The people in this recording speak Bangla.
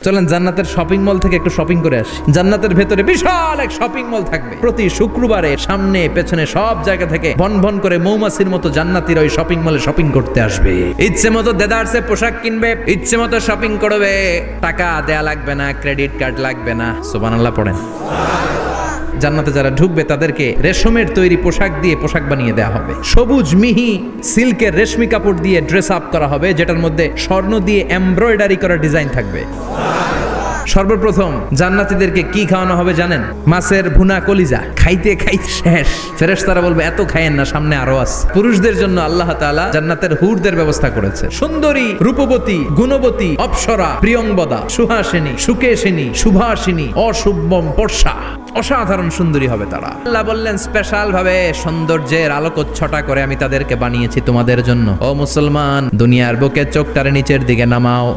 চলেন জান্নাতের শপিং মল থেকে একটু শপিং করে আসি। জান্নাতের ভেতরে বিশাল এক শপিং মল থাকবে। প্রতি শুক্রবারে সামনে পেছনে সব জায়গা থেকে ভন ভন করে মৌমাছির মতো জান্নাতীরা ওই শপিং মলে শপিং করতে আসবে। ইচ্ছে মতো দেদারসে পোশাক কিনবে, ইচ্ছে মতো শপিং করবে, টাকা দেয়া লাগবে না, ক্রেডিট কার্ড লাগবে না। সুবহানাল্লাহ পড়েন। জান্নাতে যারা ঢুকবে তাদেরকে রেশমের তৈরি পোশাক দিয়ে পোশাক বানিয়ে দেওয়া হবে। সবুজ মিহি সিল্কের রেশমি কাপড় দিয়ে ড্রেস আপ করা হবে, যেটার মধ্যে স্বর্ণ দিয়ে এমব্রয়ডারি করা ডিজাইন থাকবে। সর্বপ্রথম জান্নাতীদেরকে কি খাওয়ানো হবে জানেন? মাছের ভুনা কলিজা। খাইতে খাইতে শেষ। ফেরেশতারা বলবে এত খায়েন না, সামনে আরো আছে। পুরুষদের জন্য আল্লাহ তাআলা জান্নাতের হুরদের ব্যবস্থা করেছে। সুন্দরী, রূপবতী, গুণবতী, অপ্সরা, প্রিয়ংবদা, সুহাসিনী, সুকেশিনী, সুভাষিনী, অশুভম পর্ষা, অসাধারণ সুন্দরী হবে তারা। আল্লাহ বললেন স্পেশাল ভাবে সৌন্দর্যের আলোকচ্ছটা করে আমি তাদেরকে বানিয়েছি তোমাদের জন্য। ও মুসলমান, দুনিয়ার বুকে চোখটারে নিচের দিকে নামাও,